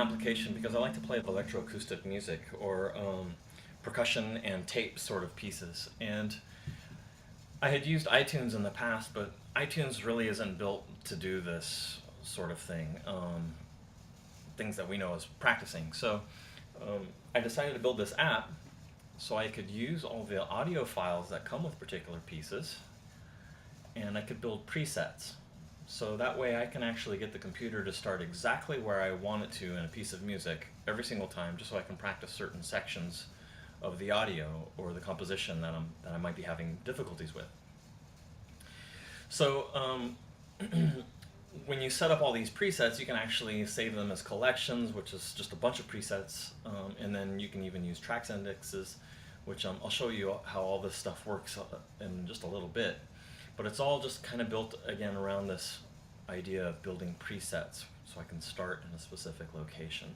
application because I like to play electro-acoustic music or percussion and tape sort of pieces. And I had used iTunes in the past, but iTunes really isn't built to do this sort of thing, things that we know as practicing. So I decided to build this app so I could use all the audio files that come with particular pieces, and I could build presets. So that way I can actually get the computer to start exactly where I want it to in a piece of music every single time, just so I can practice certain sections of the audio or the composition that I might be having difficulties with. So when you set up all these presets, you can actually save them as collections, which is just a bunch of presets, and then you can even use tracks indexes, which I'll show you how all this stuff works in just a little bit. But it's all just kind of built, again, around this idea of building presets so I can start in a specific location.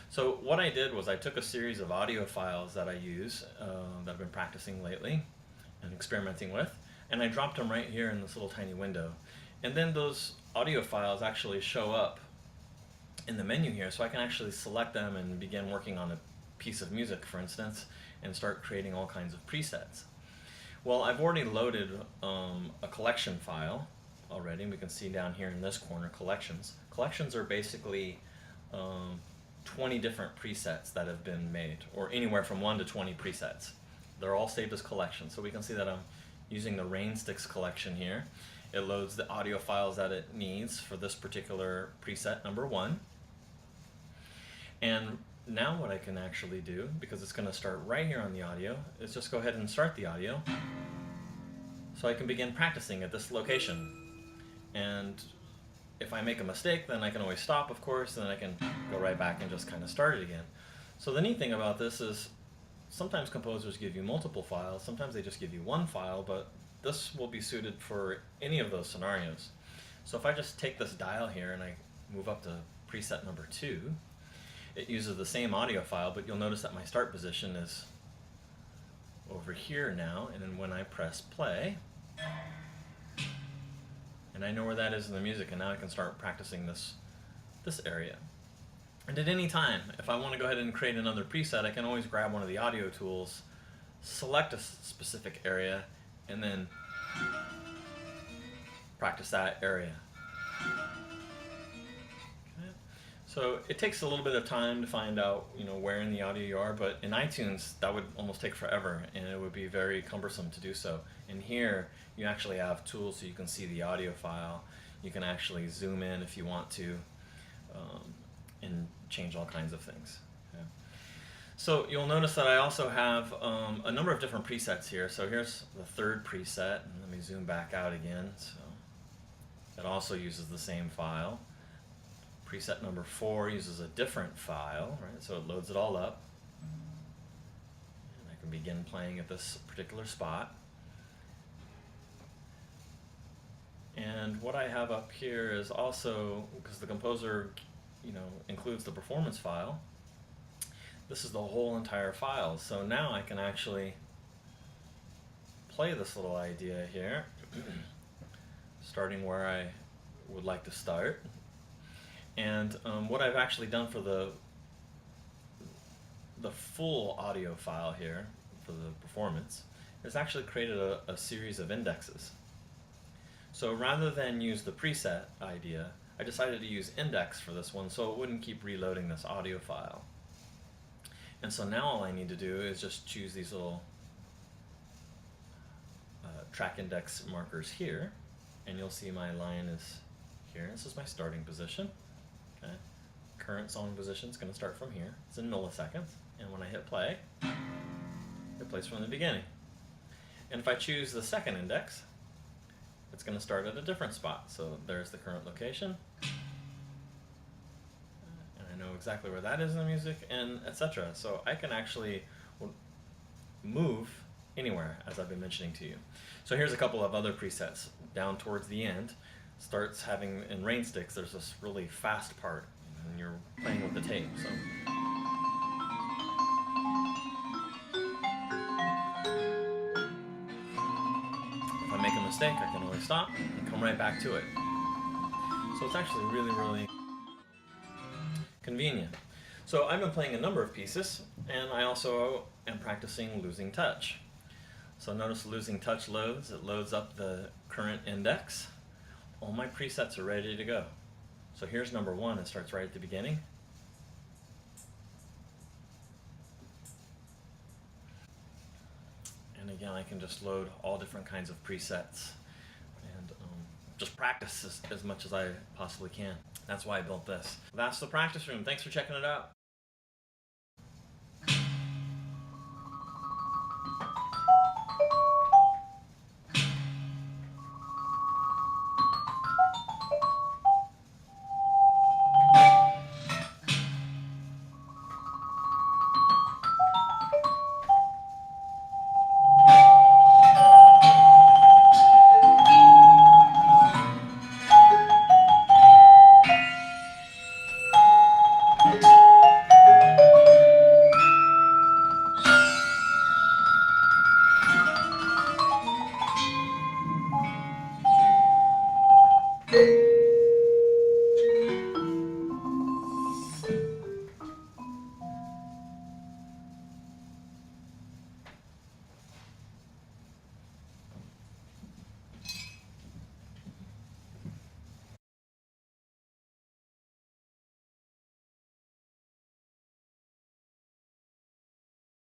So what I did was I took a series of audio files that I use, that I've been practicing lately and experimenting with, and I dropped them right here in this little tiny window. And then those audio files actually show up in the menu here, so I can actually select them and begin working on a piece of music, for instance, and start creating all kinds of presets. Well, I've already loaded a collection file already. We can see down here in this corner, collections. Collections are basically 20 different presets that have been made, or anywhere from 1 to 20 presets. They're all saved as collections. So we can see that I'm using the Rainsticks collection here. It loads the audio files that it needs for this particular preset, number 1. And now what I can actually do, because it's going to start right here on the audio, is just go ahead and start the audio so I can begin practicing at this location. And if I make a mistake, then I can always stop, of course, and then I can go right back and just kind of start it again. So the neat thing about this is sometimes composers give you multiple files, sometimes they just give you one file, but this will be suited for any of those scenarios. So if I just take this dial here and I move up to preset number 2, it uses the same audio file, but you'll notice that my start position is over here now, and then when I press play, and I know where that is in the music, and now I can start practicing this area. And at any time, if I want to go ahead and create another preset, I can always grab one of the audio tools, select a specific area, and then practice that area. So it takes a little bit of time to find out, where in the audio you are, but in iTunes that would almost take forever, and it would be very cumbersome to do so. And here you actually have tools so you can see the audio file. You can actually zoom in if you want to, and change all kinds of things. Okay. So you'll notice that I also have a number of different presets here. So here's the third preset, and let me zoom back out again. So it also uses the same file. Preset number 4 uses a different file, right? So it loads it all up. And I can begin playing at this particular spot. And what I have up here is also, because the composer, includes the performance file, this is the whole entire file. So now I can actually play this little idea here, starting where I would like to start. And what I've actually done for the full audio file here, for the performance, is actually created a series of indexes. So rather than use the preset idea, I decided to use index for this one so it wouldn't keep reloading this audio file. And so now all I need to do is just choose these little track index markers here, and you'll see my line is here. This is my starting position. Okay. Current song position is going to start from here. It's in milliseconds, and when I hit play, it plays from the beginning. And if I choose the second index, it's going to start at a different spot. So there's the current location, and I know exactly where that is in the music, and etc. So I can actually move anywhere, as I've been mentioning to you. So here's a couple of other presets. Down towards the end, starts having, in Rainsticks, there's this really fast part, and you're playing with the tape. So if I make a mistake, I can always stop and come right back to it. So it's actually really, really convenient. convenient. So I've been playing a number of pieces, and I also am practicing losing touch. So notice losing touch loads. It loads up the current index. All my presets are ready to go. So here's number one. It starts right at the beginning. And again, I can just load all different kinds of presets and just practice as much as I possibly can. That's why I built this. That's the practice room. Thanks for checking it out.